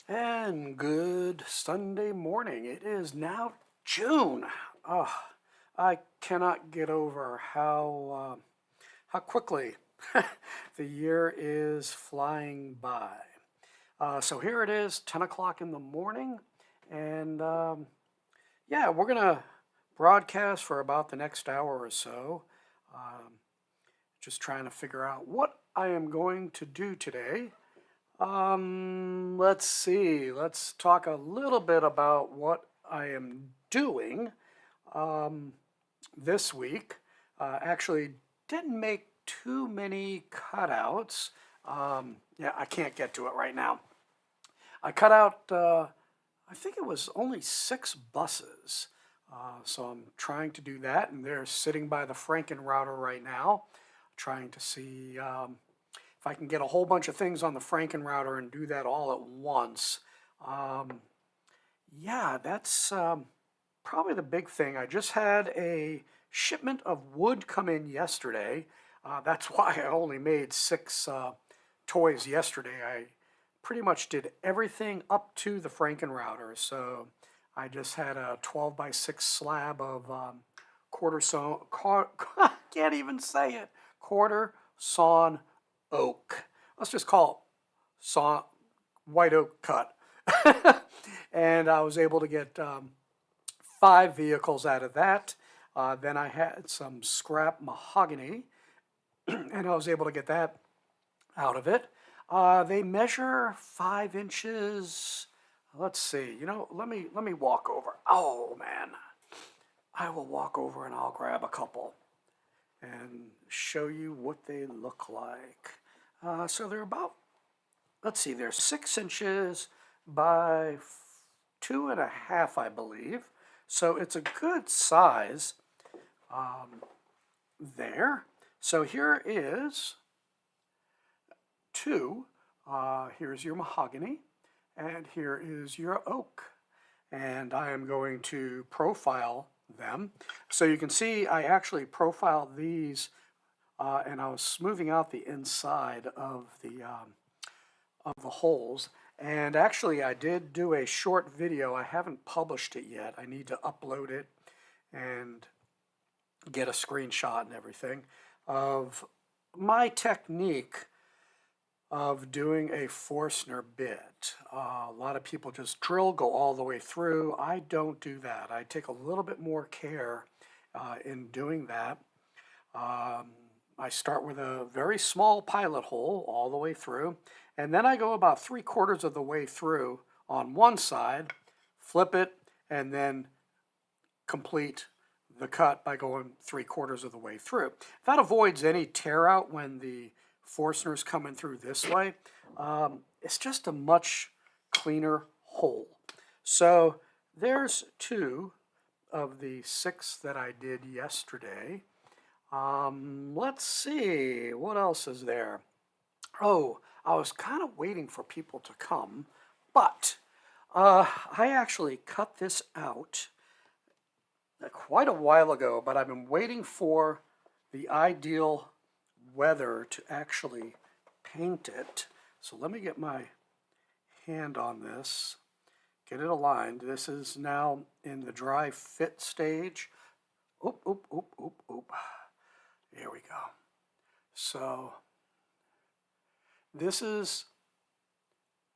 And good Sunday morning. It is now June. Oh, I cannot get over how quickly the year is flying by. So here it is, 10 o'clock in the morning, and yeah, we're gonna broadcast for about the next hour or so. Um, just trying to figure out what I am going to do today. Let's see. Let's talk a little bit about what I am doing um, this week. Actually, didn't make too many cutouts. Yeah, I can't get to it right now. I cut out, I think it was only 6 buses. So I'm trying to do that, and they're sitting by the Franken router right now, trying to see if I can get a whole bunch of things on the Franken router and do that all at once. Um, yeah, that's probably the big thing. I just had a shipment of wood come in yesterday. That's why I only made 6 toys yesterday. I pretty much did everything up to the Franken router. So I just had a 12 by 6 slab of quarter sawn, can't even say it, quarter sawn oak. Let's just call it saw, white oak cut. And I was able to get 5 vehicles out of that. Then I had some scrap mahogany, and I was able to get that out of it. They measure 5 inches. Let's see. Let me walk over. Oh man, I will walk over and I'll grab a couple and show you what they look like. So they're about, let's see, they're 6 inches by 2.5, I believe. So it's a good size there. So here is 2. Here's your mahogany, and here is your oak. And I am going to profile them. So you can see I actually profiled these, and I was smoothing out the inside of the holes. And actually, I did do a short video. I haven't published it yet. I need to upload it and get a screenshot and everything of my technique of doing a Forstner bit. A lot of people just drill, go all the way through. I don't do that. I take a little bit more care in doing that. I start with a very small pilot hole all the way through, and then I go about 3/4 of the way through on one side, flip it, and then complete the cut by going 3/4 of the way through. That avoids any tear out when the Forstner's coming through this way. It's just a much cleaner hole. So there's 2 of the 6 that I did yesterday. Let's see, what else is there? Oh, I was kind of waiting for people to come, but I actually cut this out quite a while ago, but I've been waiting for the ideal weather to actually paint it. So let me get my hand on this, get it aligned. This is now in the dry fit stage. Oop, oop, oop, oop, oop. There we go. So this is,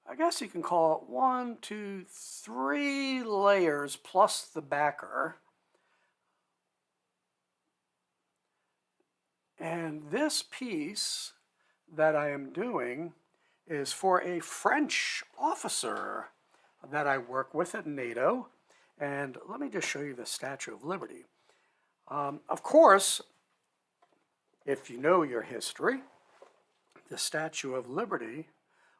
I guess you can call it 1, 2, 3 layers plus the backer. And this piece that I am doing is for a French officer that I work with at NATO. And let me just show you the Statue of Liberty. Of course, if you know your history, the Statue of Liberty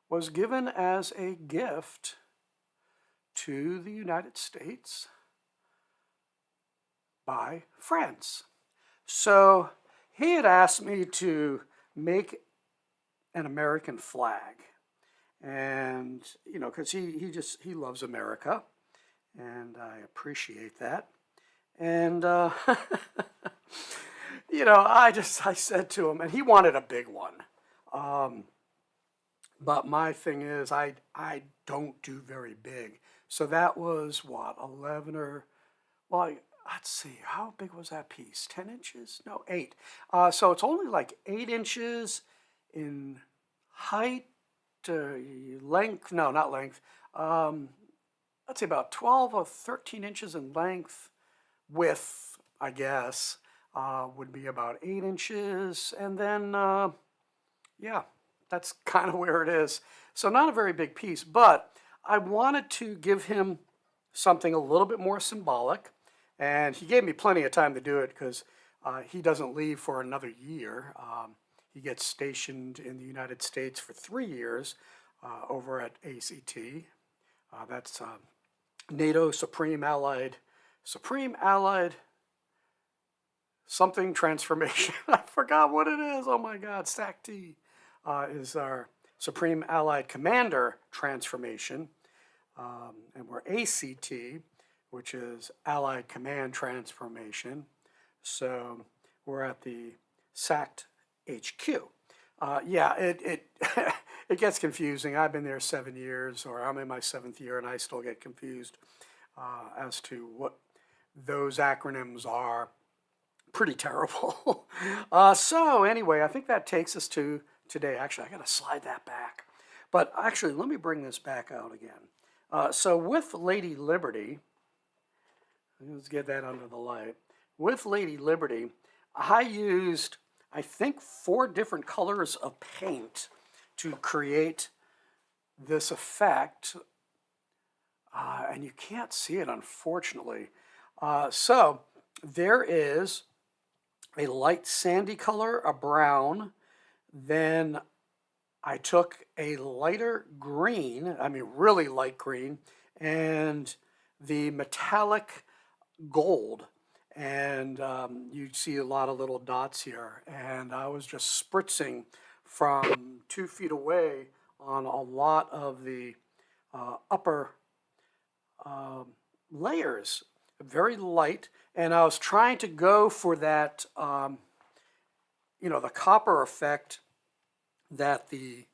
was given as a gift to the United States by France. So he had asked me to make an American flag. And, because he loves America, and I appreciate that. And, I said to him, and he wanted a big one. But my thing is, I don't do very big. So that was what, 11 or, well, let's see, how big was that piece? 10 inches? No, 8. So it's only like 8 inches in height, length, no, not length. Let's say about 12 or 13 inches in length. Width, I guess, would be about 8 inches. And then, yeah, that's kind of where it is. So not a very big piece, but I wanted to give him something a little bit more symbolic. And he gave me plenty of time to do it because he doesn't leave for another year. He gets stationed in the United States for 3 years over at ACT. That's NATO Supreme Allied something transformation. I forgot what it is. Oh my God, SAC-T is our Supreme Allied Commander transformation. And we're ACT, which is Allied Command Transformation. So we're at the SACT HQ. Yeah, it it gets confusing. I've been there 7 years, or I'm in my 7th year, and I still get confused as to what those acronyms are. Pretty terrible. So anyway, I think that takes us to today. Actually, I got to slide that back. But actually, let me bring this back out again. So with Lady Liberty, let's get that under the light. With Lady Liberty, I used, I think, 4 different colors of paint to create this effect. And you can't see it, unfortunately. So there is a light sandy color, a brown. Then I took a lighter green, I mean really light green, and the metallic gold. And you see a lot of little dots here. And I was just spritzing from 2 feet away on a lot of the upper layers, very light. And I was trying to go for that, the copper effect that the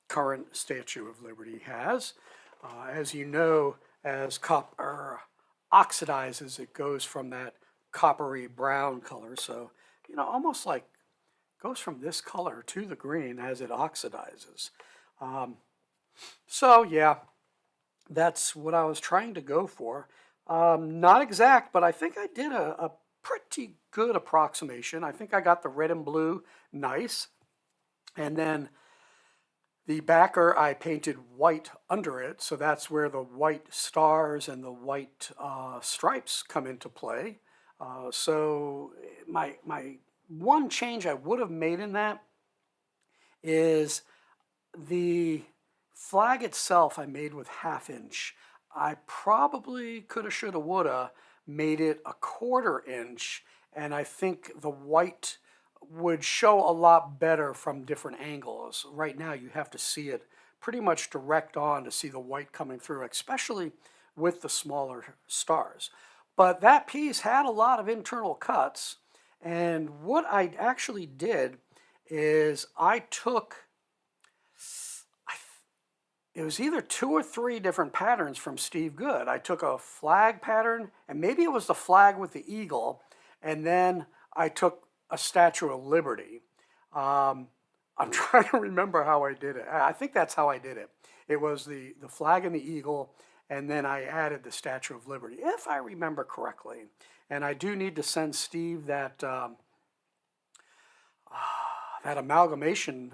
current Statue of Liberty has. As you know, as copper oxidizes, it goes from that coppery brown color. So, almost like goes from this color to the green as it oxidizes. So yeah, that's what I was trying to go for. Not exact, but I think I did a pretty good approximation. I think I got the red and blue nice. And then the backer, I painted white under it, so that's where the white stars and the white stripes come into play. So my one change I would have made in that is the flag itself I made with 1/2 inch. I probably coulda, shoulda, woulda made it a 1/4 inch, and I think the white would show a lot better from different angles. Right now you have to see it pretty much direct on to see the white coming through, especially with the smaller stars. But that piece had a lot of internal cuts, and what I actually did is I took, it was either 2 or 3 different patterns from Steve Good. I took a flag pattern, and maybe it was the flag with the eagle, and then I took a Statue of Liberty. I'm trying to remember how I did it. I think that's how I did it. It was the flag and the eagle, and then I added the Statue of Liberty, if I remember correctly. And I do need to send Steve that that amalgamation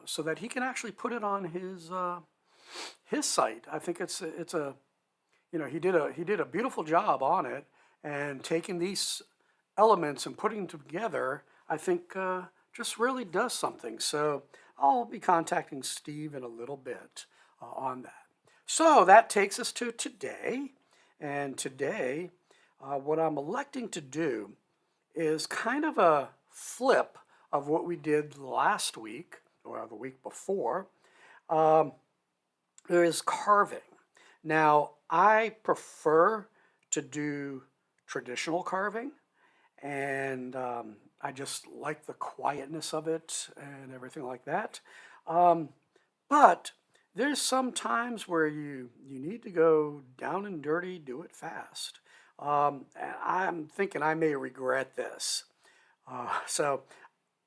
so that he can actually put it on his site. I think it's a he did a beautiful job on it, and taking these elements and putting them together, I think just really does something. So I'll be contacting Steve in a little bit on that. So that takes us to today, and today what I'm electing to do is kind of a flip of what we did last week, or the week before. There is carving. Now, I prefer to do traditional carving, and I just like the quietness of it and everything like that. But there's some times where you need to go down and dirty, do it fast. And I'm thinking I may regret this. So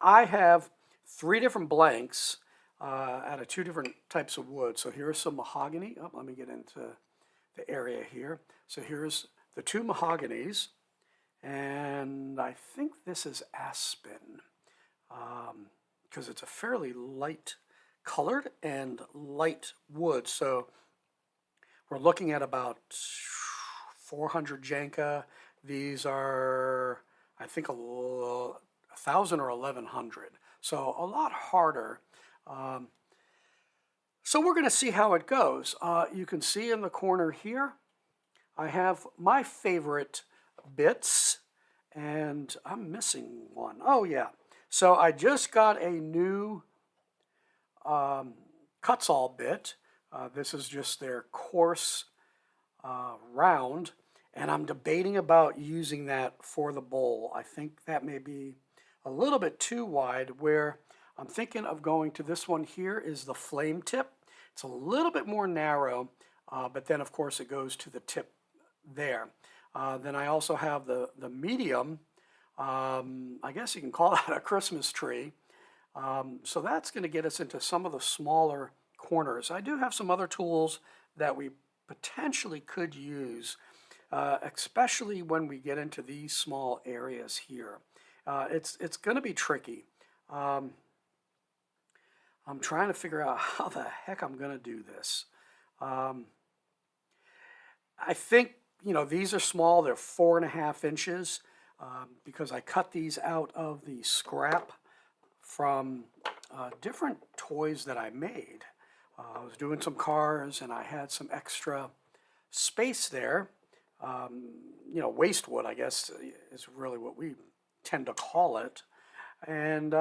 I have 3 different blanks out of 2 different types of wood. So here's some mahogany. Oh, let me get into the area here. So here's the 2 mahoganies, and I think this is aspen because it's a fairly light colored and light wood. So we're looking at about 400 Janka. These are, I think, 1,000 or 1,100. So a lot harder. So we're going to see how it goes. You can see in the corner here, I have my favorite bits, and I'm missing one. Oh yeah. So I just got a new Cutsall bit. This is just their coarse round, and I'm debating about using that for the bowl. I think that may be a little bit too wide, where I'm thinking of going to this one here is the flame tip. It's a little bit more narrow, but then of course it goes to the tip there. Then I also have the medium. I guess you can call that a Christmas tree. So that's going to get us into some of the smaller corners. I do have some other tools that we potentially could use, especially when we get into these small areas here. It's going to be tricky. I'm trying to figure out how the heck I'm going to do this. I think, these are small. They're 4.5 inches because I cut these out of the scrap from different toys that I made. I was doing some cars and I had some extra space there. Waste wood, I guess, is really what we tend to call it. And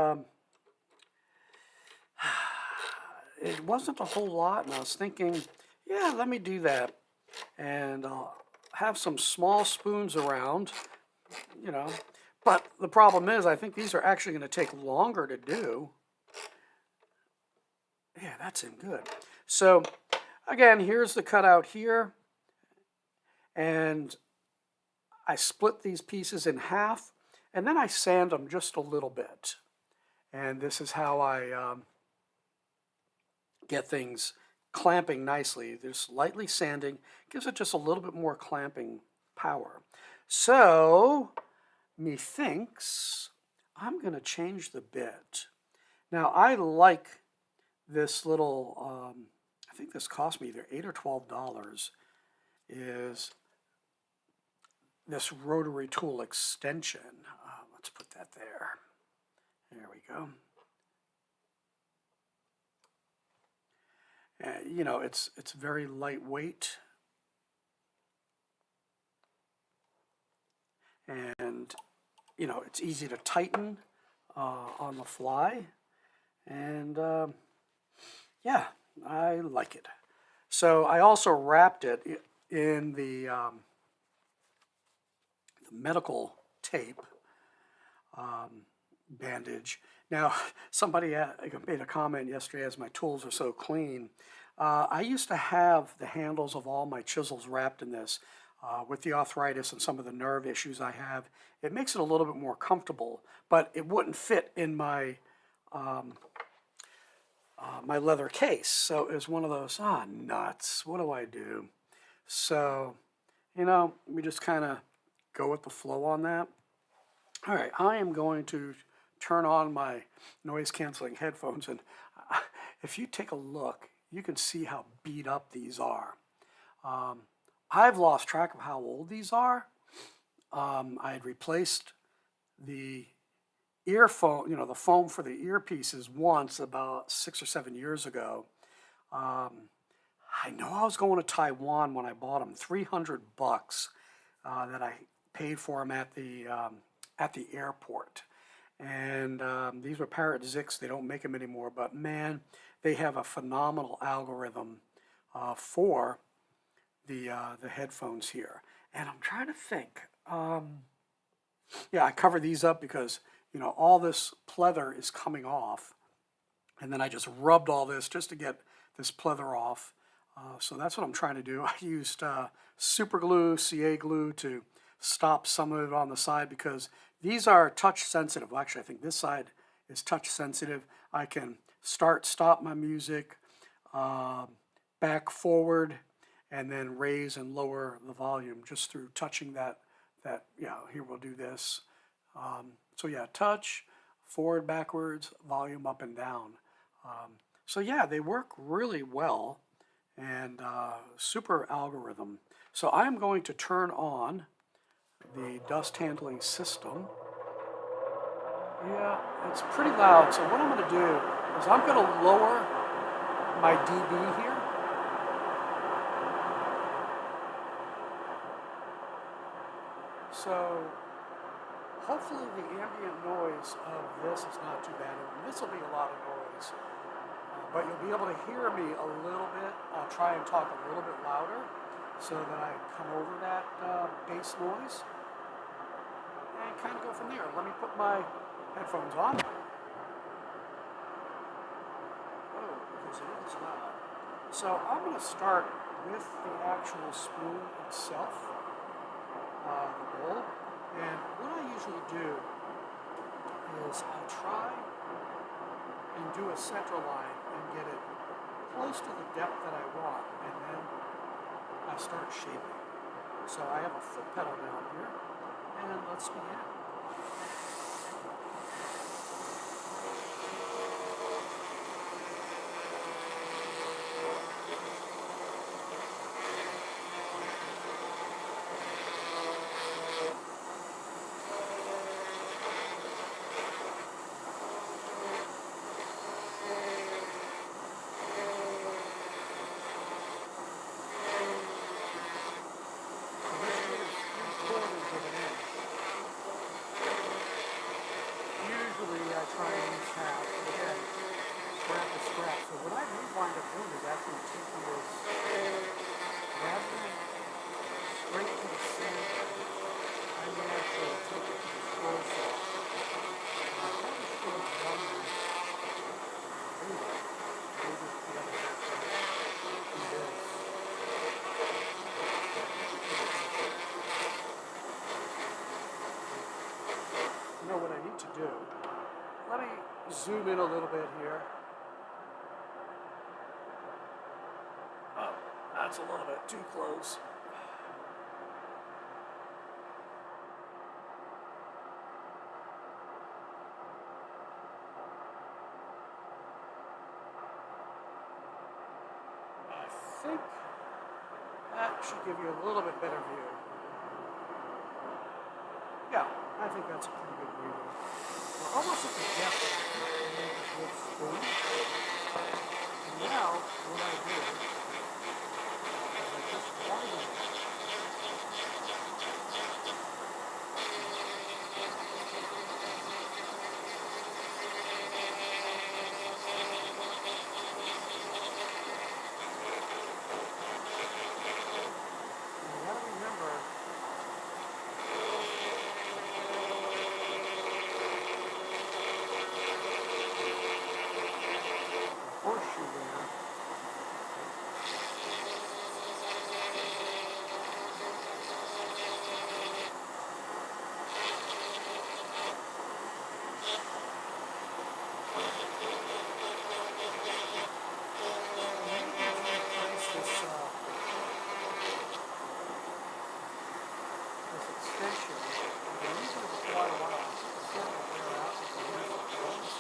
it wasn't a whole lot, and I was thinking, yeah, let me do that. And I'll have some small spoons around, But the problem is, I think these are actually going to take longer to do. Yeah, that's in good. So, again, here's the cutout here. And I split these pieces in half, and then I sand them just a little bit. And this is how I get things clamping nicely. There's lightly sanding, gives it just a little bit more clamping power. So, methinks I'm going to change the bit. Now, I like this little, I think this cost me either $8 or $12, is this rotary tool extension. Let's put that there. There we go. It's very lightweight, and it's easy to tighten on the fly, and yeah, I like it. So I also wrapped it in the medical tape bandage. Now, somebody made a comment yesterday, as my tools are so clean. I used to have the handles of all my chisels wrapped in this. With the arthritis and some of the nerve issues I have, it makes it a little bit more comfortable, but it wouldn't fit in my my leather case. So it was one of those, nuts, what do I do? So, we just kind of go with the flow on that. All right, I am going to turn on my noise-canceling headphones, and if you take a look, you can see how beat up these are. I've lost track of how old these are. I had replaced the earphone, the foam for the earpieces once about 6 or 7 years ago. I know I was going to Taiwan when I bought them, $300 that I paid for them at the airport. And these were Parrot Zics. They don't make them anymore, but man, they have a phenomenal algorithm for the headphones here. And I'm trying to think. Yeah, I cover these up because all this pleather is coming off. And then I just rubbed all this just to get this pleather off. So that's what I'm trying to do. I used super glue, CA glue to stop some of it on the side because these are touch sensitive. Well, actually, I think this side is touch sensitive. I can stop my music, back, forward, and then raise and lower the volume just through touching that. Yeah, here we'll do this. So yeah, touch, forward, backwards, volume up and down. So yeah, they work really well, and super algorithm. So I'm going to turn on the dust handling system. Yeah, it's pretty loud. So what I'm going to do is I'm going to lower my dB here. So hopefully the ambient noise of this is not too bad. And this will be a lot of noise, but you'll be able to hear me a little bit. I'll try and talk a little bit louder so that I come over that bass noise and kind of go from there. Let me put my headphones on. Oh, because it is loud. So I'm going to start with the actual spoon itself, the bowl. And what I usually do is I try and do a center line and get it close to the depth that I want, and then I start shaping. So I have a foot pedal down here, and let's begin. Usually I try and use half, but again, scrap is scrap. So what I may wind up doing is actually taking this, rather than straight to the center, I may actually take it to the torso. I probably should have done this later. Maybe the other half do this. You know what I need to do? Let me zoom in a little bit here. Oh, that's a little bit too close. I think that should give you a little bit better view. Yeah, I think that's a pretty good view. We're almost at the depth to make a good spoon. And now, what I do is I just widen it. And you gotta remember, the horseshoe there. Extension, I've been using it for quite a while. It's starting to wear out with the years of drugs.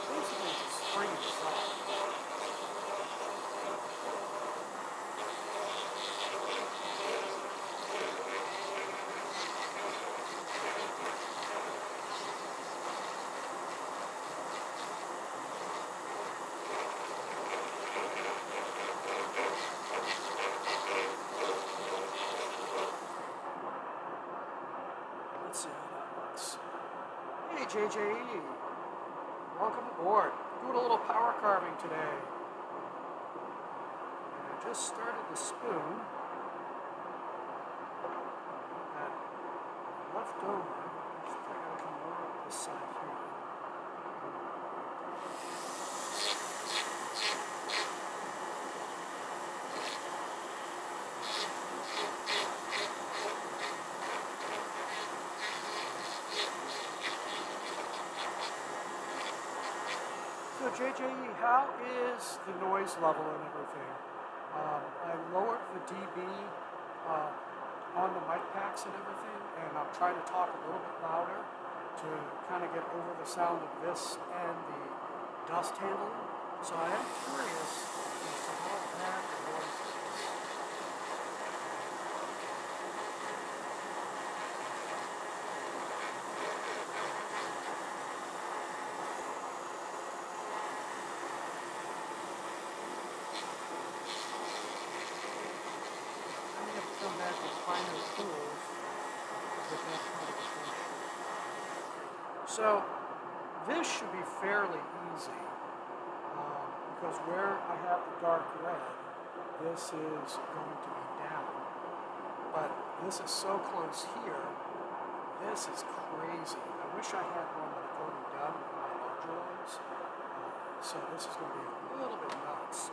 Basically, it's a spring itself. Let's see how that looks. Hey, JJE. Welcome aboard. Doing a little power carving today. And I just started the spoon that left over. I think I gotta come over up this side here. So JJE, how is the noise level and everything? I lowered the dB on the mic packs and everything, and I'm trying to talk a little bit louder to kind of get over the sound of this and the dust handling. So I am curious as to how bad the noise is. I'm going to come back with finer tools to get that part of the function. So this should be fairly easy because where I have the dark red, this is going to be down. But this is so close here, this is crazy. I wish I had one that I've already done with my larger ones. So this is going to be a little bit nuts.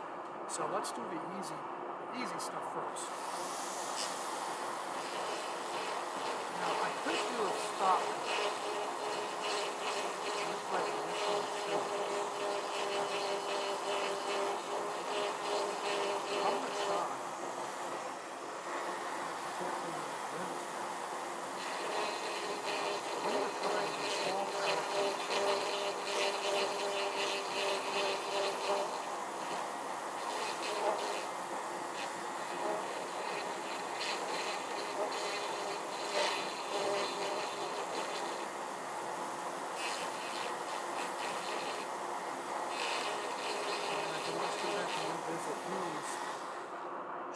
So let's do the easy stuff first. Now I could do a stop.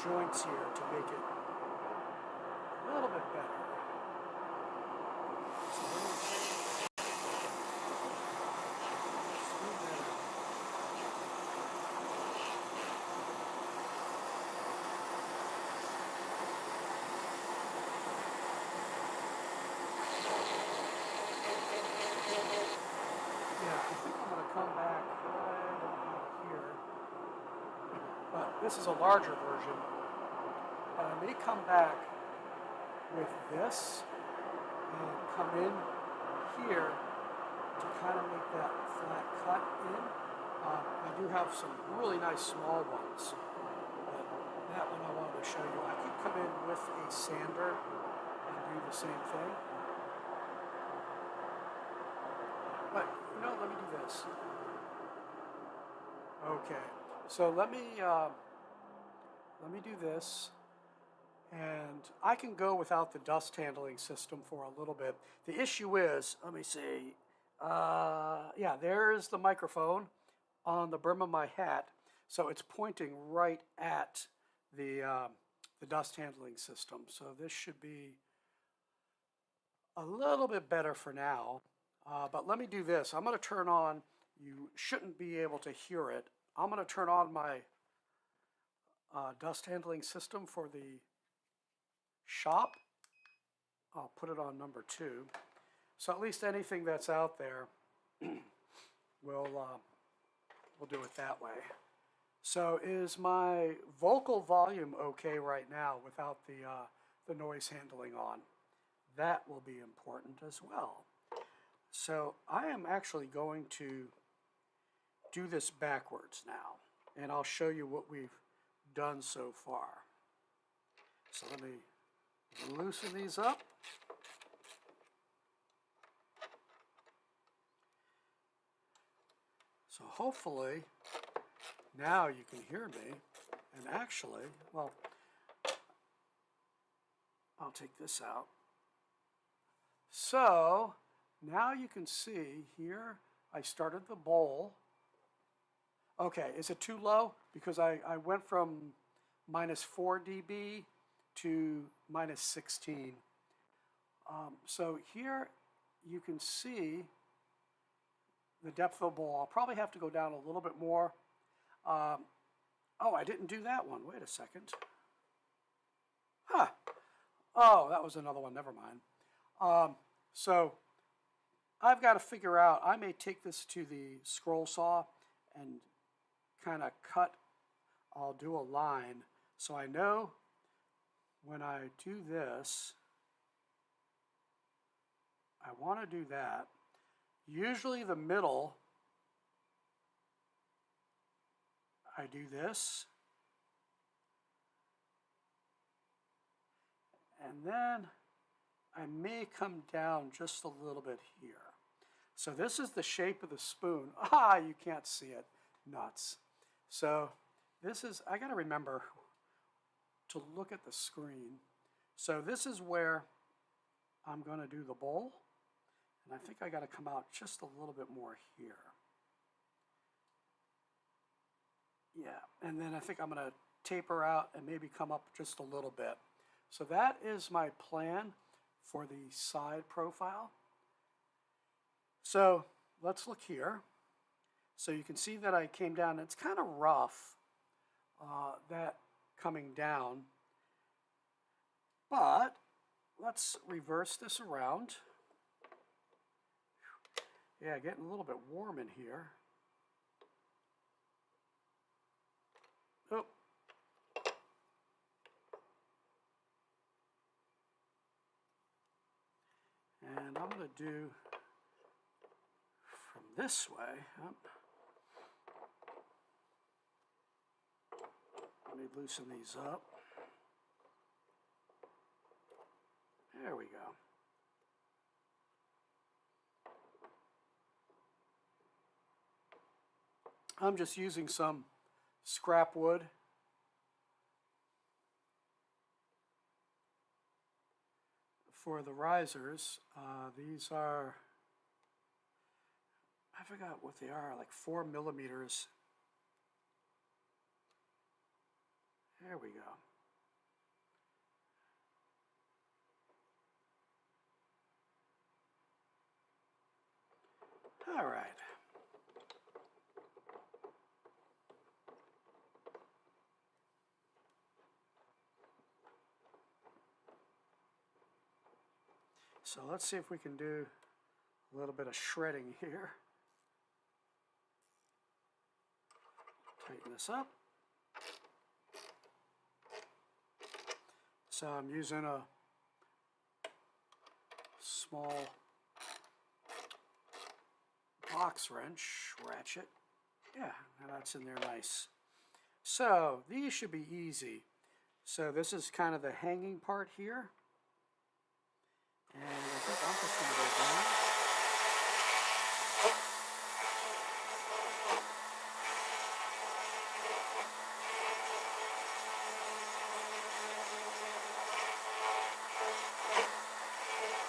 Joints here to make it a little bit better. So yeah, I think I'm going to come back right about here. But this is a larger version. But I may come back with this and come in here to kind of make that flat cut in. I do have some really nice small ones, but that one I wanted to show you. I could come in with a sander and do the same thing. But, you know, let me do this. Okay, so let me do this. And I can go without the dust handling system for a little bit. The issue is, let me see, yeah, there's the microphone on the brim of my hat. So it's pointing right at the dust handling system. So this should be a little bit better for now. But let me do this. I'm going to turn on, you shouldn't be able to hear it. I'm going to turn on my dust handling system for the shop. I'll put it on number 2. So at least anything that's out there, we'll do it that way. So is my vocal volume okay right now without the noise handling on? That will be important as well. So I am actually going to do this backwards now, and I'll show you what we've done so far. So let me loosen these up. So hopefully now you can hear me, and actually, well, I'll take this out. So now you can see here I started the bowl. Okay, is it too low? Because I went from -4 dB to -16. So here you can see the depth of the bowl. I'll probably have to go down a little bit more. Oh, I didn't do that one. Wait a second. Huh. Oh, that was another one. Never mind. So I've got to figure out, I may take this to the scroll saw and kind of cut. I'll do a line so I know when I do this, I want to do that. Usually the middle I do this. And then I may come down just a little bit here. So this is the shape of the spoon. Ah, you can't see it. Nuts. So this is, I got to remember to look at the screen. So this is where I'm going to do the bowl. And I think I got to come out just a little bit more here. Yeah, and then I think I'm going to taper out and maybe come up just a little bit. So that is my plan for the side profile. So let's look here. So you can see that I came down. It's kind of rough, that coming down. But let's reverse this around. Yeah, getting a little bit warm in here. Oh. And I'm going to do from this way. Let me loosen these up. There we go. I'm just using some scrap wood. For the risers, these are, I forgot what they are, like 4 millimeters. There we go. All right. So let's see if we can do a little bit of shredding here. Tighten this up. So I'm using a small box wrench, ratchet. Yeah, and that's in there nice. So these should be easy. So this is kind of the hanging part here. And I think I'm just going to go down.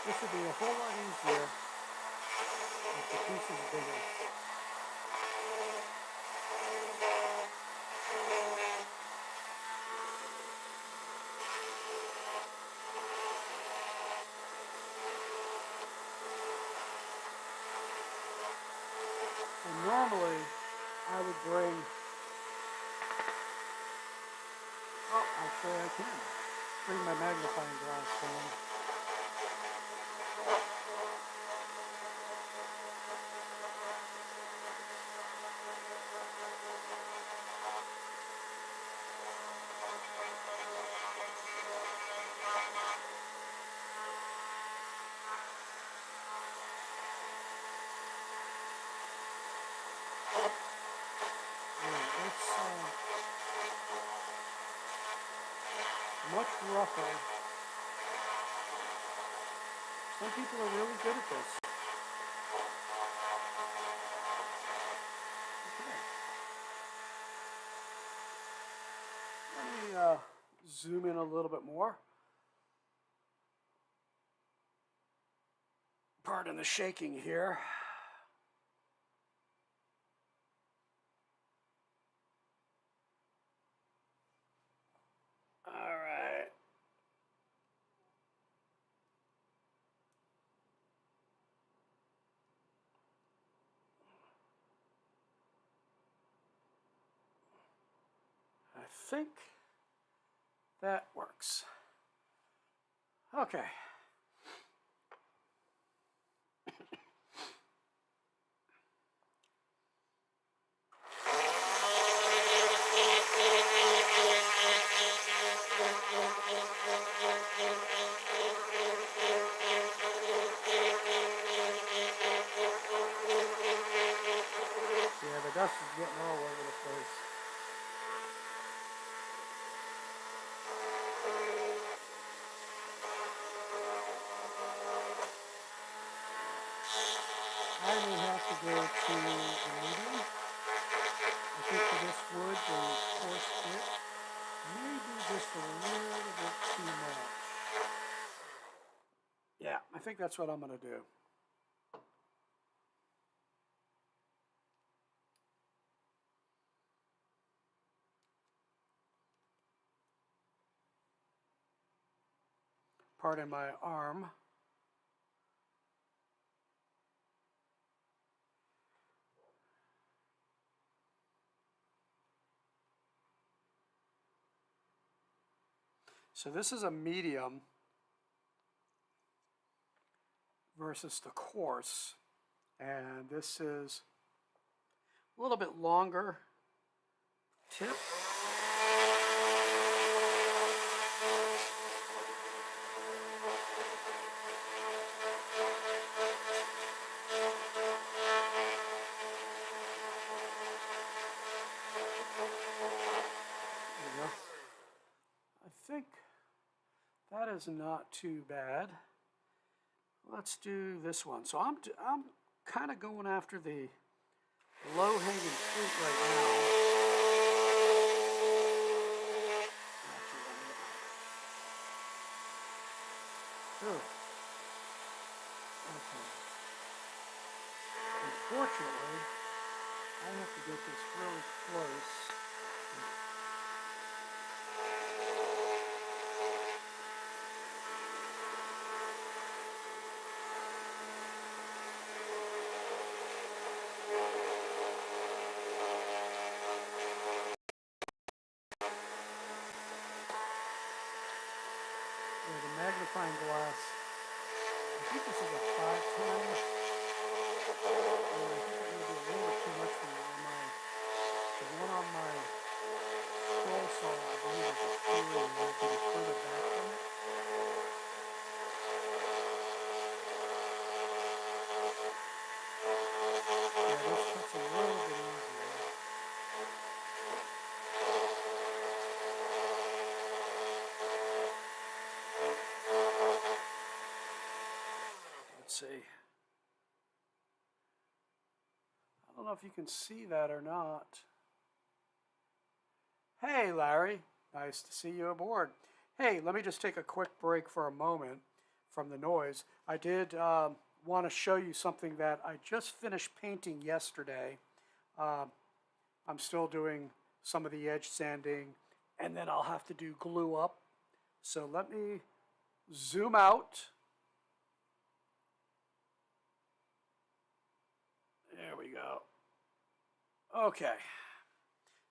This would be a whole lot easier if the piece is bigger. And normally, I would bring, oh, actually I can, bring my magnifying glass down. It's much rougher. Some people are really good at this. Okay. Let me zoom in a little bit more. Pardon the shaking here. All right. I think that works. Okay. Yeah, the dust is getting all over the place. that's what I'm going to do. Pardon my arm. So this is a medium versus the coarse, and this is a little bit longer tip. There you go. I think that is not too bad. Let's do this one. So I'm kind of going after the low-hanging fruit right now. Ooh. Okay. Unfortunately, I have to get this really close. The magnifying glass, I think this is a 510. I think it may be a little bit too much for me. The one on my scroll saw, I believe, is a 3, and I can be further back from it. Yeah, this cuts a little bit easier. Let's see. I don't know if you can see that or not. Hey, Larry. Nice to see you aboard. Hey, let me just take a quick break for a moment from the noise. I did want to show you something that I just finished painting yesterday. I'm still doing some of the edge sanding, and then I'll have to do glue up. So let me zoom out. There we go. Okay.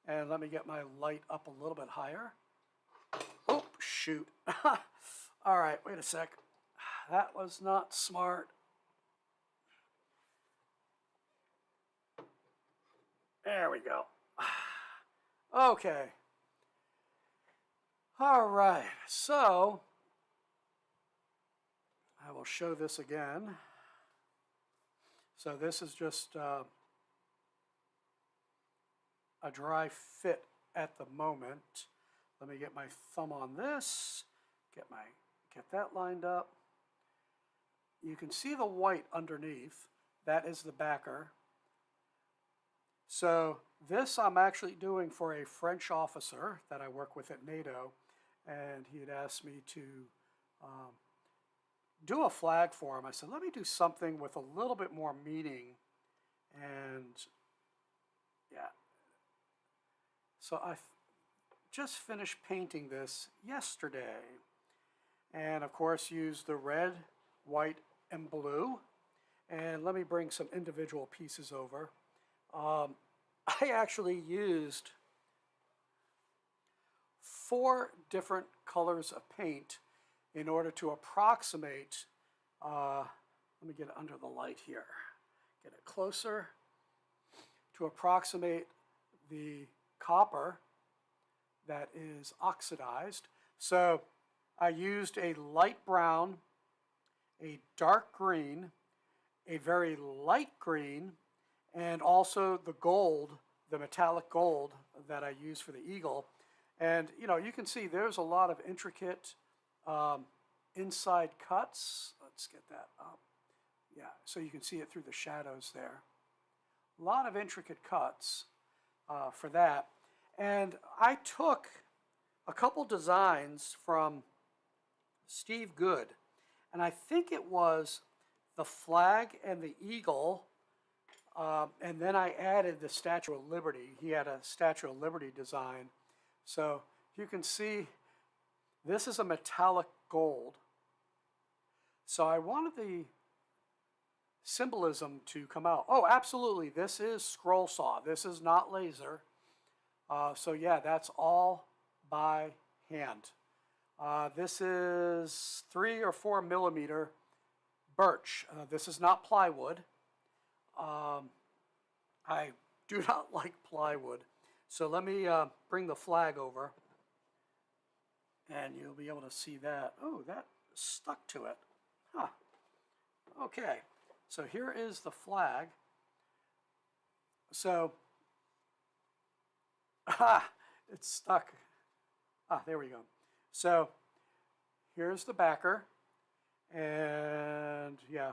And let me get my light up a little bit higher. Oh, shoot. All right, wait a sec. That was not smart. There we go. Okay. All right, so I will show this again. So this is just a dry fit at the moment. Let me get my thumb on this, get that lined up. You can see the white underneath. That is the backer. So this I'm actually doing for a French officer that I work with at NATO, and he had asked me to do a flag for him. I said, let me do something with a little bit more meaning, and yeah. So I just finished painting this yesterday, and of course used the red, white, and blue. And let me bring some individual pieces over. I actually used 4 different colors of paint in order to approximate, let me get it under the light here, get it closer, to approximate the copper that is oxidized. So I used a light brown, a dark green, a very light green, and also the gold, the metallic gold that I use for the eagle. And you know, you can see there's a lot of intricate inside cuts. Let's get that up. Yeah, so you can see it through the shadows there. A lot of intricate cuts for that. And I took a couple designs from Steve Good, and I think it was the flag and the eagle, and then I added the Statue of Liberty. He had a Statue of Liberty design. So you can see this is a metallic gold. So I wanted the symbolism to come out. Oh, absolutely, this is scroll saw. This is not laser. So yeah, that's all by hand. This is 3 or 4 millimeter birch. This is not plywood. I do not like plywood. So let me bring the flag over, and you'll be able to see that. Oh, that stuck to it. Huh. Okay, so here is the flag. So, it's stuck. There we go. So, here's the backer, and yeah,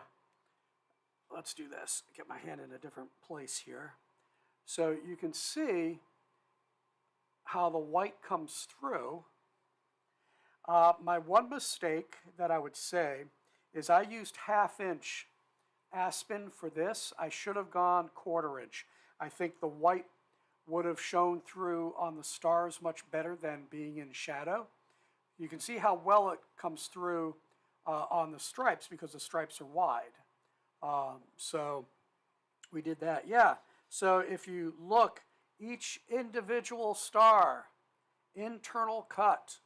let's do this. Get my hand in a different place here. So you can see how the white comes through. My one mistake that I would say is I used 1/2 inch aspen for this. I should have gone 1/4 inch. I think the white would have shown through on the stars much better than being in shadow. You can see how well it comes through on the stripes because the stripes are wide. So we did that. Yeah, so if you look, each individual star, internal cut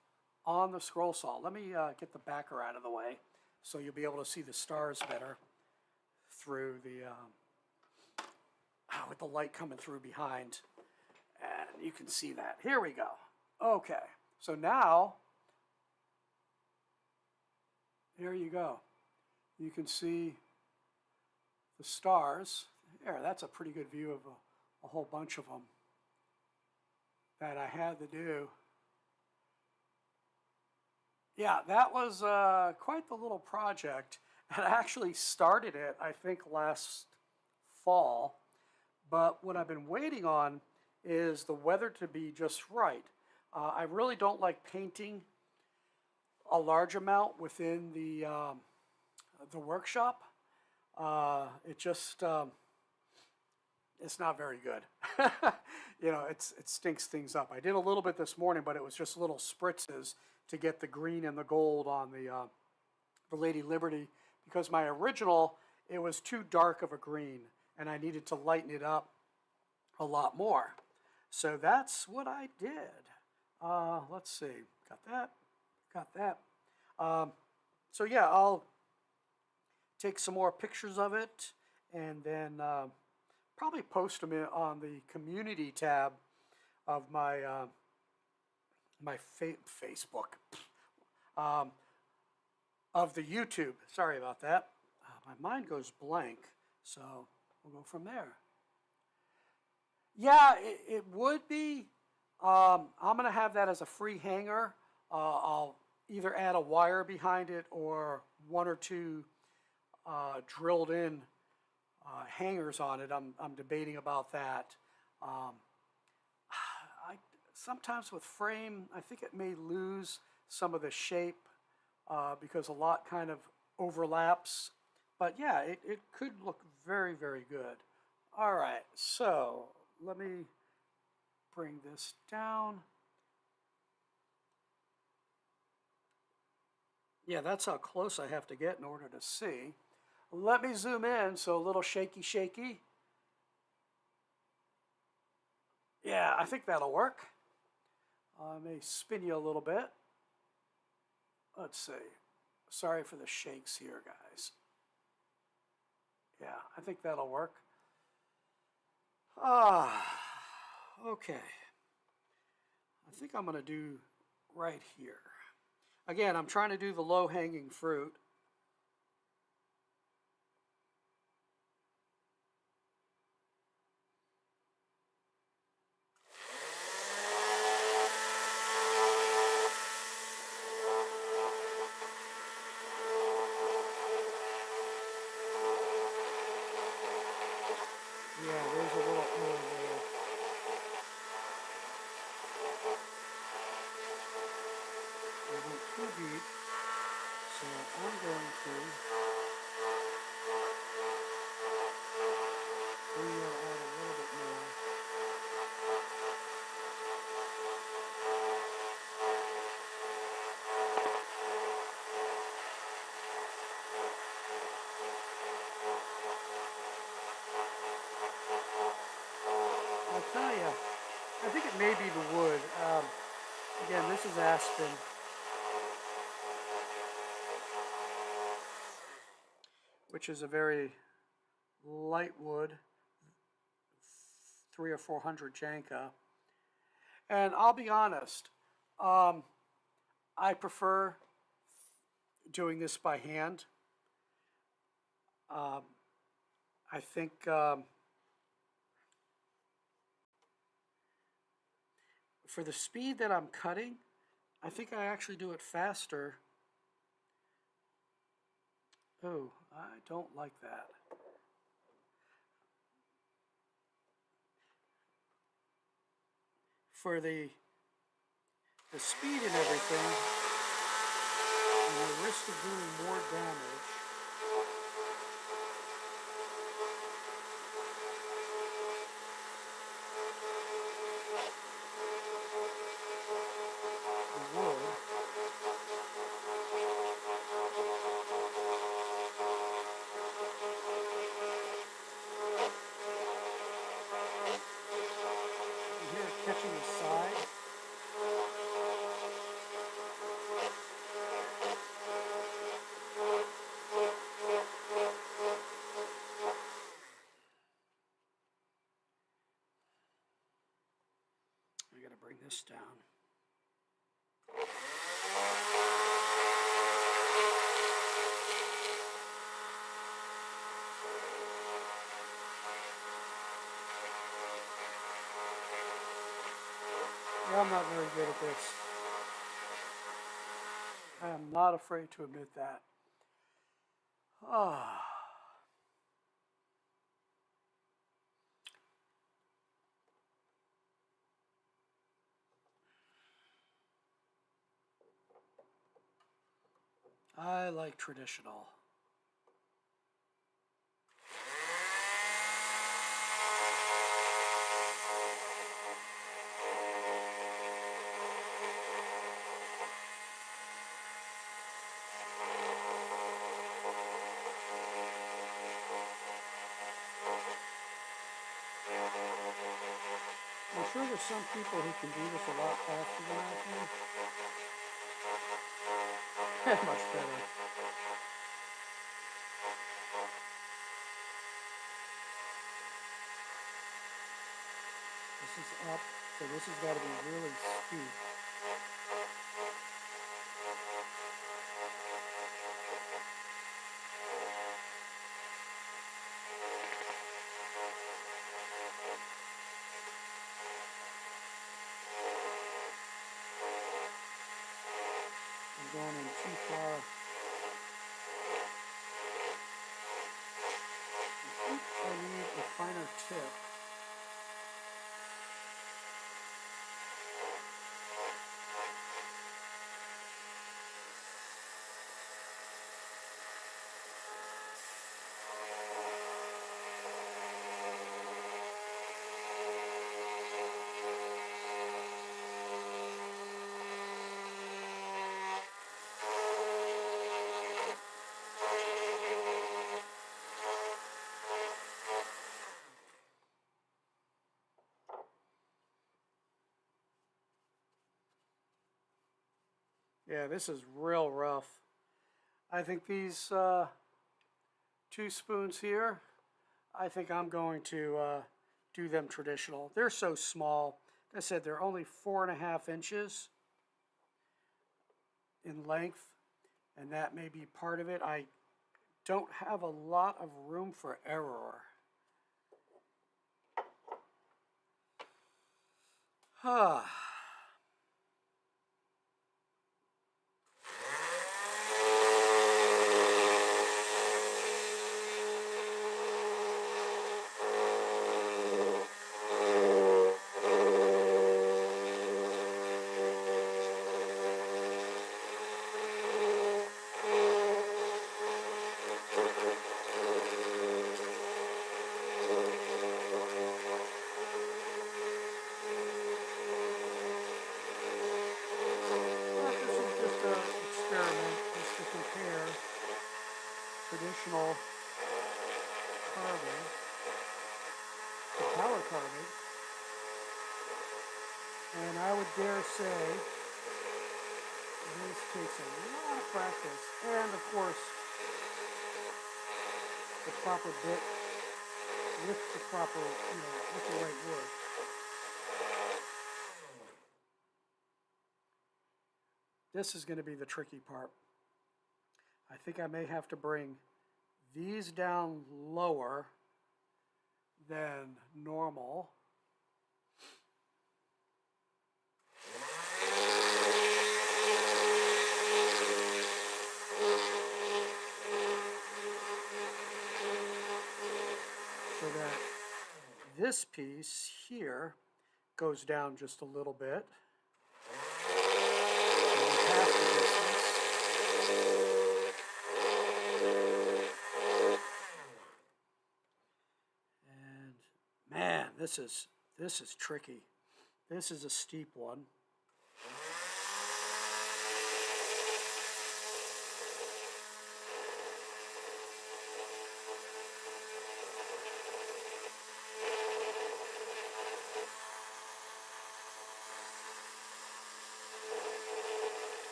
on the scroll saw. Let me get the backer out of the way so you'll be able to see the stars better through the, with the light coming through behind. And you can see that. Here we go. Okay, so now, there you go. You can see the stars. There, that's a pretty good view of a whole bunch of them that I had to do. Yeah, that was quite the little project. And I actually started it, I think, last fall. But what I've been waiting on is the weather to be just right. I really don't like painting a large amount within the workshop. It just, it's not very good. You know, it stinks things up. I did a little bit this morning, but it was just little spritzes to get the green and the gold on the Lady Liberty, because my original, it was too dark of a green, and I needed to lighten it up a lot more. So that's what I did. Let's see, got that. So yeah, I'll take some more pictures of it, and then probably post them on the community tab of my my Facebook, of the YouTube. Sorry about that. My mind goes blank, so we'll go from there. Yeah, it would be. I'm going to have that as a free hanger. I'll either add a wire behind it or 1 or 2 drilled in hangers on it. I'm debating about that. Sometimes with frame, I think it may lose some of the shape because a lot kind of overlaps. But yeah, it could look very, very good. All right, so let me bring this down. Yeah, that's how close I have to get in order to see. Let me zoom in, so a little shaky, shaky. Yeah, I think that'll work. I may spin you a little bit. Let's see. Sorry for the shakes here, guys. Yeah, I think that'll work. Okay. I think I'm going to do right here. Again, I'm trying to do the low-hanging fruit. Yeah, there's a little hole there. I went too deep, so I'm I'll tell you, I think it may be the wood. Again, this is aspen, which is a very light wood, 300 or 400 Janka. And I'll be honest, I prefer doing this by hand. I think for the speed that I'm cutting, I think I actually do it faster. Oh, I don't like that. For the speed and everything, and the risk of doing more damage, the wood, you hear it catching the side. I gotta bring this down. Yeah, I'm not very good at this. I am not afraid to admit that. Ah. I like traditional. I'm sure there's some people who can do this a lot faster than I can. Much better. This is up, so this has got to be really steep. I'm going in too far. I think I need a finer tip. Yeah, this is real rough. I think these 2 spoons here, I think I'm going to do them traditional. They're so small. Like I said, they're only 4.5 inches in length, and that may be part of it. I don't have a lot of room for error. Ah. And I would dare say this takes a lot of practice. And of course, the proper bit with the proper, with the right wood. This is going to be the tricky part. I think I may have to bring these down lower than normal. So that this piece here goes down just a little bit. Half the distance. And man, this is tricky. This is a steep one.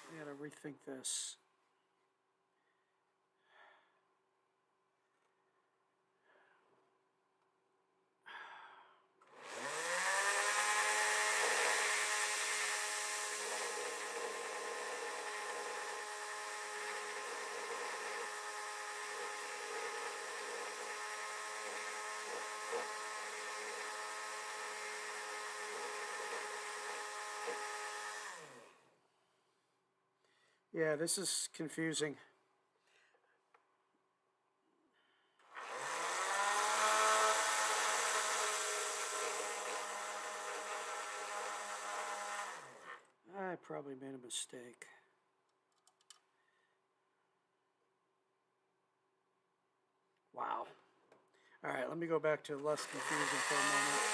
I gotta rethink this. Yeah, this is confusing. I probably made a mistake. Wow. All right, let me go back to less confusing for a moment.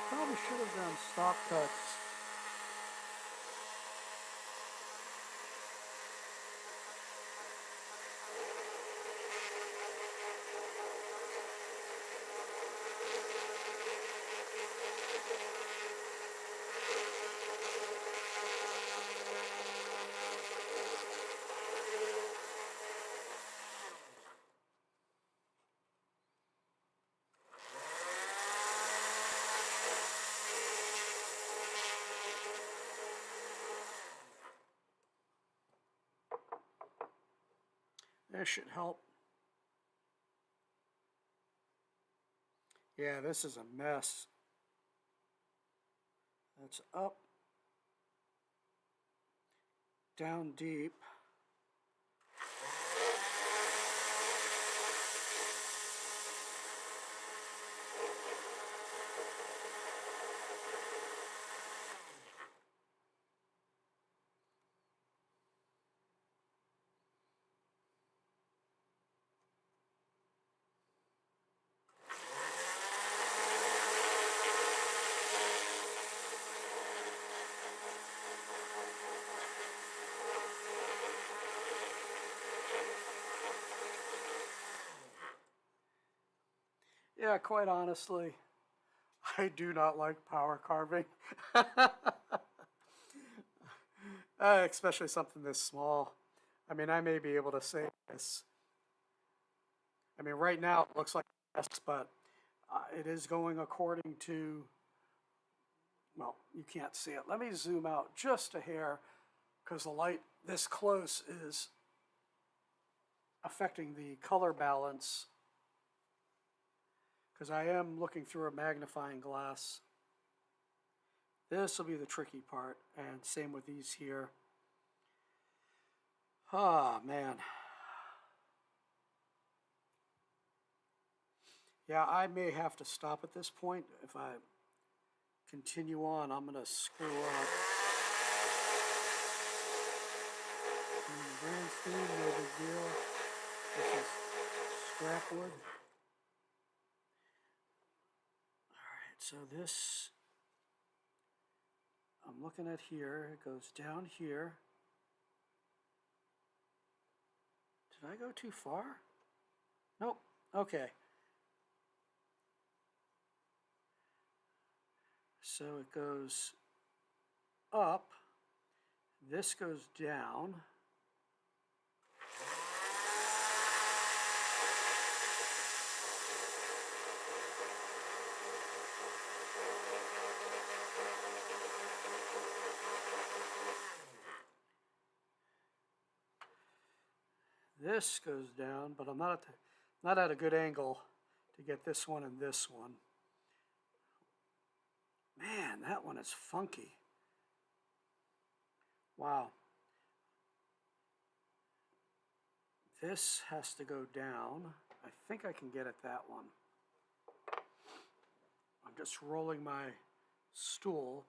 Probably should have done stock cuts. That should help. Yeah, this is a mess. That's up, down deep. Yeah, quite honestly, I do not like power carving. Especially something this small. I mean, I may be able to say this. I mean, right now it looks like this, but it is going according to, well, you can't see it. Let me zoom out just a hair because the light this close is affecting the color balance because I am looking through a magnifying glass. This will be the tricky part, and same with these here. Ah, man. Yeah, I may have to stop at this point. If I continue on, I'm going to screw up. In the grand scheme, no big deal. This is scrap wood. Alright, so this, I'm looking at here, it goes down here. Did I go too far? Nope, okay. So it goes up, this goes down. This goes down, but I'm not at a good angle to get this one and this one. Man, that one is funky. Wow. This has to go down. I think I can get at that one. I'm just rolling my stool.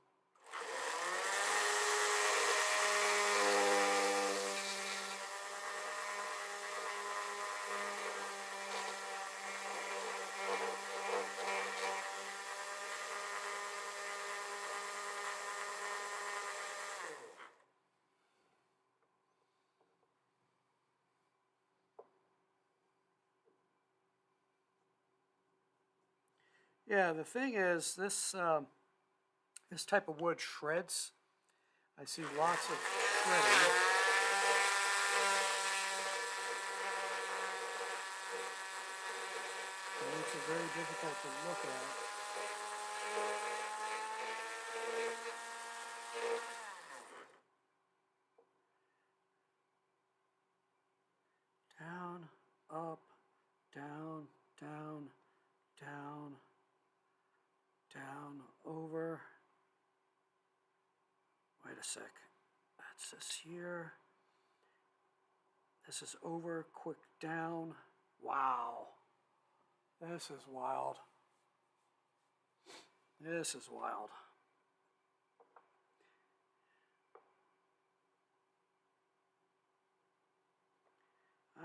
Yeah, the thing is, this type of wood shreds. I see lots of shredding. It makes it very difficult to look at. Down, up, down, down, down, down, over. Wait a sec. That's this here. This is over, quick down. Wow. This is wild. This is wild.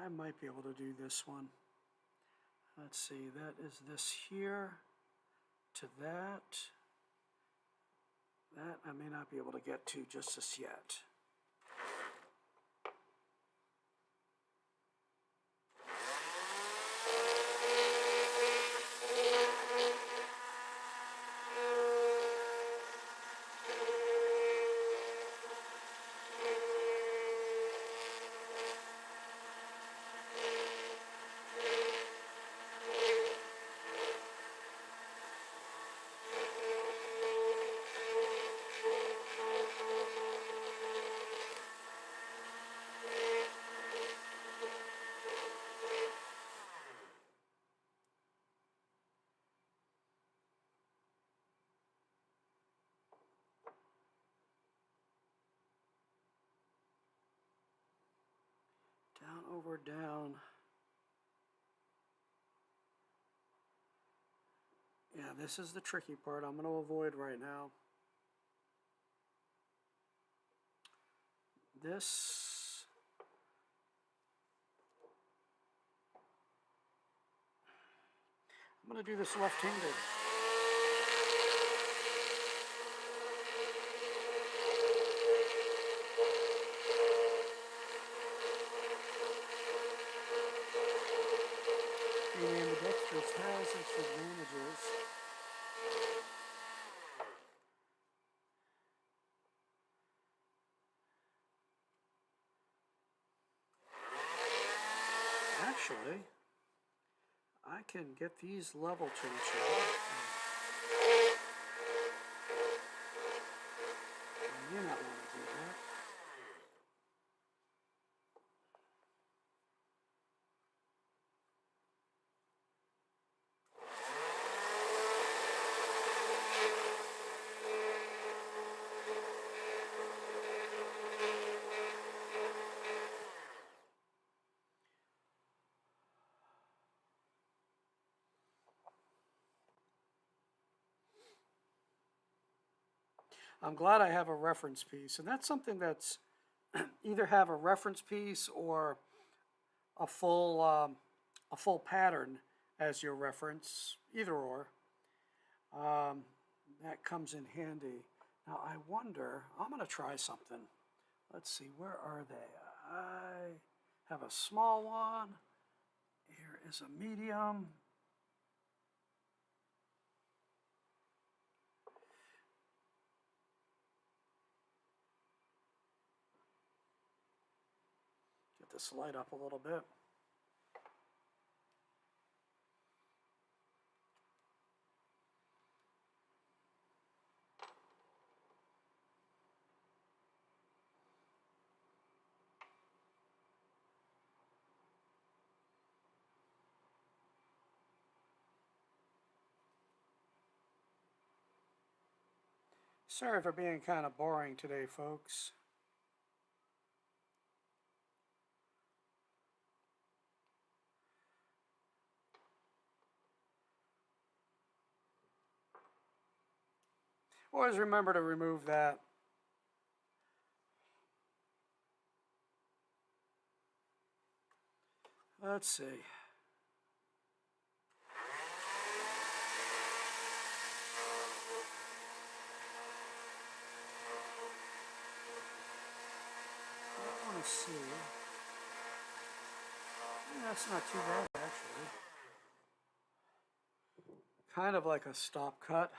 I might be able to do this one. Let's see, that is this here to that. That I may not be able to get to just as yet. Down, over, down. Yeah, this is the tricky part I'm going to avoid right now. This, I'm going to do this left-handed. Being ambidextrous has its advantages. Actually, I can get these level to each other. You might want to do that. I'm glad I have a reference piece, and that's something that's either have a reference piece or a full pattern as your reference, either or. That comes in handy. Now I wonder, I'm going to try something. Let's see, where are they? I have a small one. Here is a medium. Get this light up a little bit. Sorry for being kind of boring today, folks. Always remember to remove that. Let's see. I want to see. Yeah, that's not too bad, actually. Kind of like a stop cut.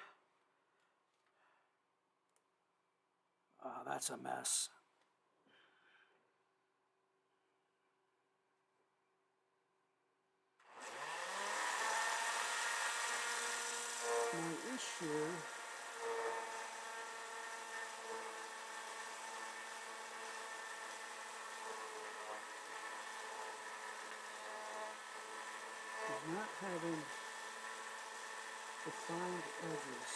That's a mess. My issue is not having defined edges.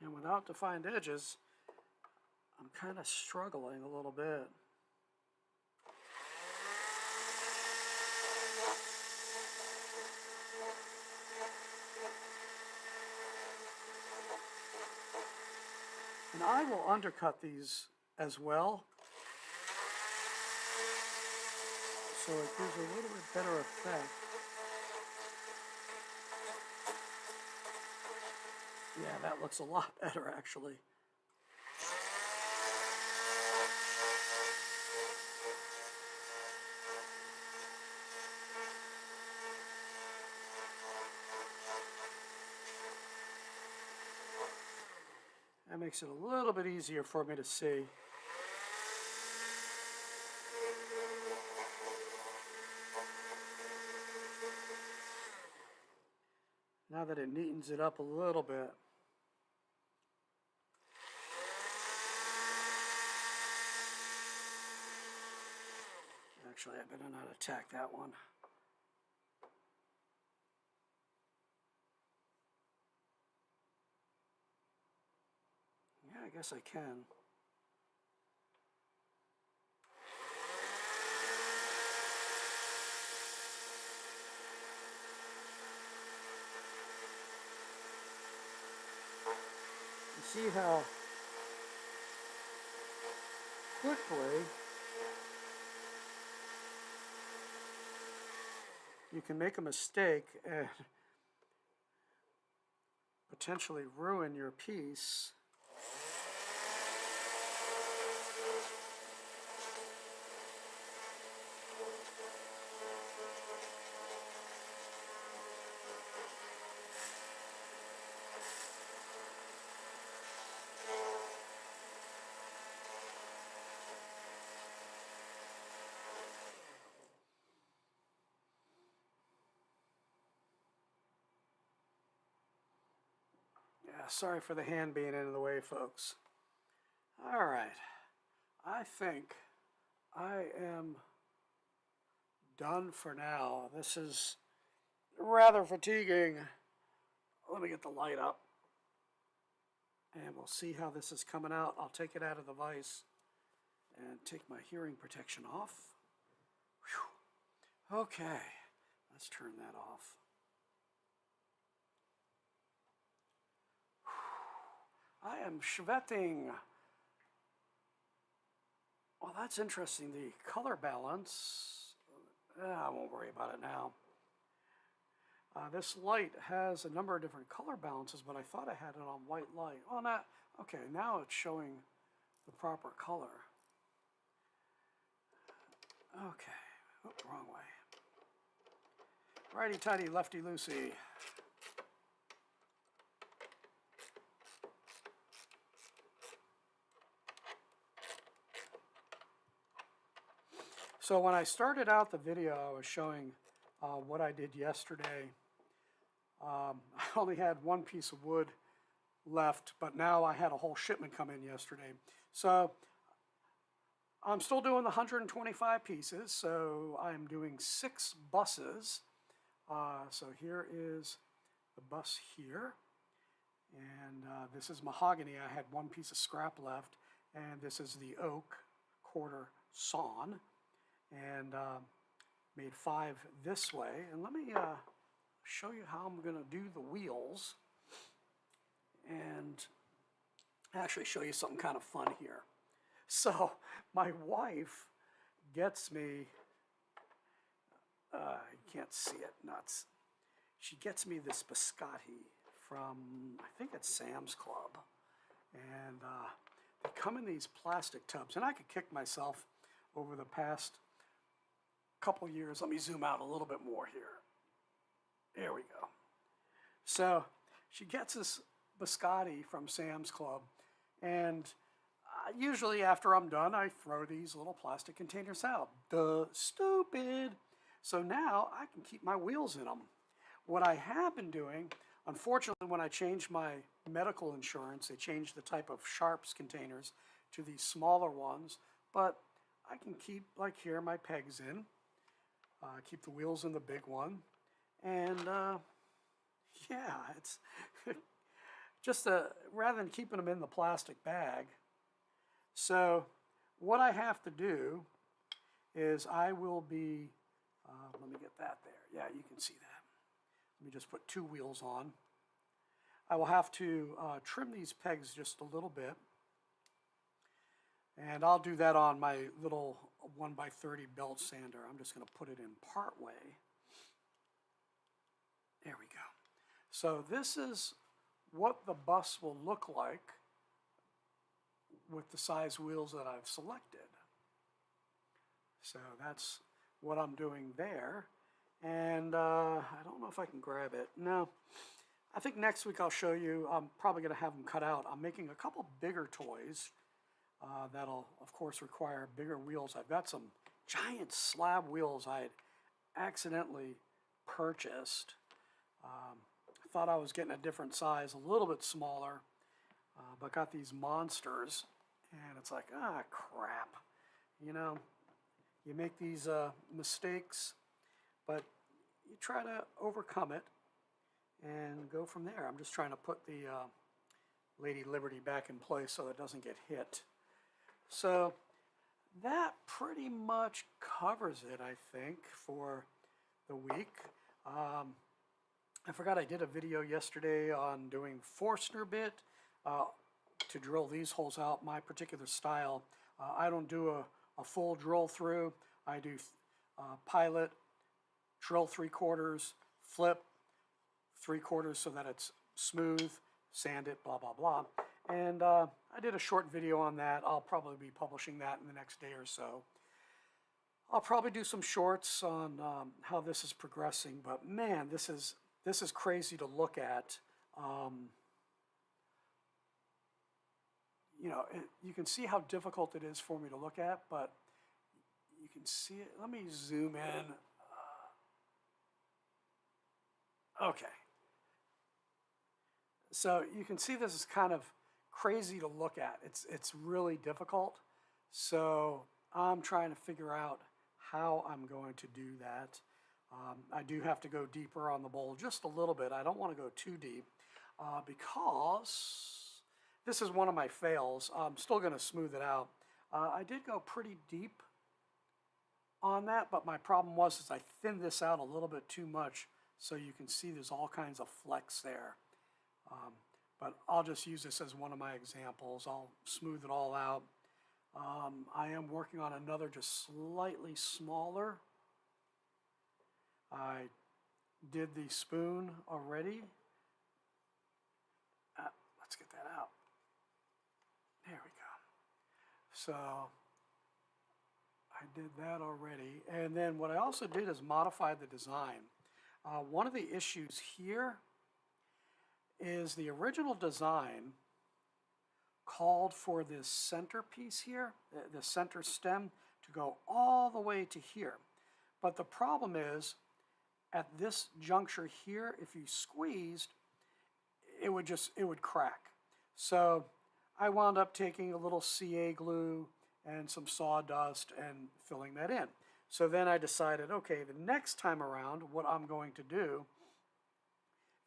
And without defined edges, I'm kind of struggling a little bit. And I will undercut these as well, so it gives a little bit better effect. Yeah, that looks a lot better, actually. That makes it a little bit easier for me to see. Now that it neatens it up a little bit. Actually, I better not attack that one. Yeah, I guess I can. You see how quickly you can make a mistake and potentially ruin your piece. Yeah, sorry for the hand being in the way, folks. All right, I think I am done for now. This is rather fatiguing. Let me get the light up, and we'll see how this is coming out. I'll take it out of the vise and take my hearing protection off. Whew. Okay, let's turn that off. I am sweating. Well, that's interesting. The color balance, I won't worry about it now. This light has a number of different color balances, but I thought I had it on white light. Oh, not, okay, now it's showing the proper color. Okay, oh, wrong way. Righty-tighty, lefty-loosey. So when I started out the video, I was showing what I did yesterday. I only had one piece of wood left, but now I had a whole shipment come in yesterday. So I'm still doing the 125 pieces, so I'm doing 6 buses. So here is the bus here, and this is mahogany. I had one piece of scrap left, and this is the oak quarter sawn, and made 5 this way. And let me show you how I'm going to do the wheels, and actually show you something kind of fun here. So my wife gets me, you can't see it, nuts. She gets me this biscotti from, I think it's Sam's Club. And they come in these plastic tubs. And I could kick myself over the past couple years. Let me zoom out a little bit more here. There we go. So she gets this biscotti from Sam's Club. And usually after I'm done, I throw these little plastic containers out. Duh, stupid. So now I can keep my wheels in them. What I have been doing, unfortunately, when I changed my medical insurance, they changed the type of sharps containers to these smaller ones, but I can keep, like here, my pegs in, keep the wheels in the big one, and yeah, it's just rather than keeping them in the plastic bag. So what I have to do is I will be, let me get that there. Yeah, you can see that. Let me just put 2 wheels on. I will have to trim these pegs just a little bit. And I'll do that on my little 1x30 belt sander. I'm just going to put it in part way. There we go. So this is what the bus will look like with the size wheels that I've selected. So that's what I'm doing there. And I don't know if I can grab it. No, I think next week I'll show you. I'm probably going to have them cut out. I'm making a couple bigger toys that'll, of course, require bigger wheels. I've got some giant slab wheels I had accidentally purchased. I thought I was getting a different size, a little bit smaller, but got these monsters. And it's like, ah, crap. You know, you make these mistakes, but you try to overcome it and go from there. I'm just trying to put the Lady Liberty back in place so it doesn't get hit. So that pretty much covers it, I think, for the week. I forgot I did a video yesterday on doing Forstner bit to drill these holes out, my particular style. I don't do a full drill through. I do pilot, drill 3/4, flip 3/4 so that it's smooth, sand it, blah, blah, blah. And I did a short video on that. I'll probably be publishing that in the next day or so. I'll probably do some shorts on how this is progressing, but man, this is crazy to look at. You know, you can see how difficult it is for me to look at, but you can see it. Let me zoom in. Okay. So you can see this is kind of crazy to look at. It's really difficult. So I'm trying to figure out how I'm going to do that. I do have to go deeper on the bowl just a little bit. I don't want to go too deep because this is one of my fails. I'm still going to smooth it out. I did go pretty deep on that, but my problem was I thinned this out a little bit too much, so you can see there's all kinds of flecks there. But I'll just use this as one of my examples. I'll smooth it all out. I am working on another just slightly smaller. I did the spoon already. Let's get that out. There we go. So I did that already. And then what I also did is modify the design. One of the issues here is the original design called for this center piece here, the center stem, to go all the way to here. But the problem is, at this juncture here, if you squeezed, it would crack. So I wound up taking a little CA glue and some sawdust and filling that in. So then I decided, okay, the next time around, what I'm going to do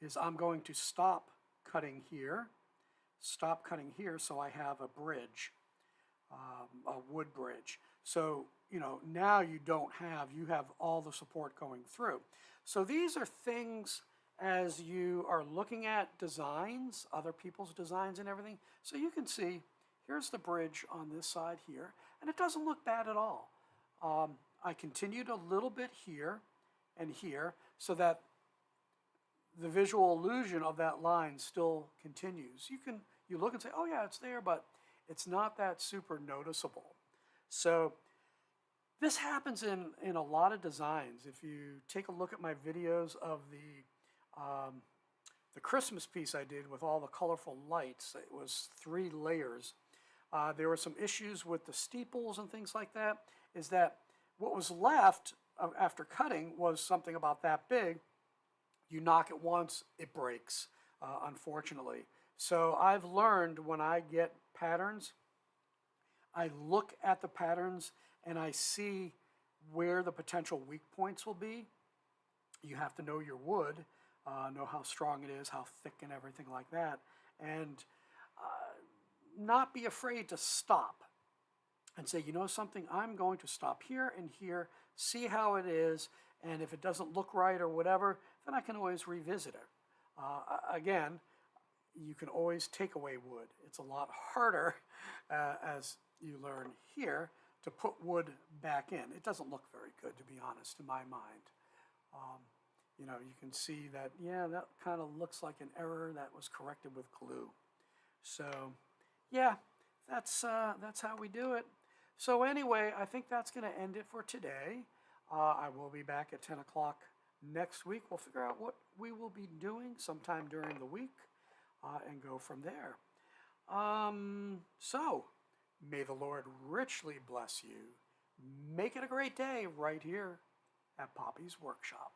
is I'm going to stop cutting here so I have a bridge, a wood bridge. So, you know, now you have all the support going through. So these are things as you are looking at designs, other people's designs and everything. So you can see, here's the bridge on this side here, and it doesn't look bad at all. I continued a little bit here and here so that the visual illusion of that line still continues. You look and say, oh yeah, it's there, but it's not that super noticeable. So this happens in a lot of designs. If you take a look at my videos of the Christmas piece I did with all the colorful lights, it was 3 layers. There were some issues with the steeples and things like that, is that what was left after cutting was something about that big. You knock it once, it breaks, unfortunately. So I've learned when I get patterns, I look at the patterns and I see where the potential weak points will be. You have to know your wood, know how strong it is, how thick and everything like that, and not be afraid to stop and say, you know something, I'm going to stop here and here, see how it is, and if it doesn't look right or whatever, then I can always revisit it. Again, you can always take away wood. It's a lot harder, as you learn here, to put wood back in. It doesn't look very good, to be honest, in my mind. You know, you can see that, yeah, that kind of looks like an error that was corrected with glue. So, yeah, that's how we do it. So anyway, I think that's going to end it for today. I will be back at 10 o'clock next week. We'll figure out what we will be doing sometime during the week and go from there. So, may the Lord richly bless you. Make it a great day right here at Poppy's Workshop.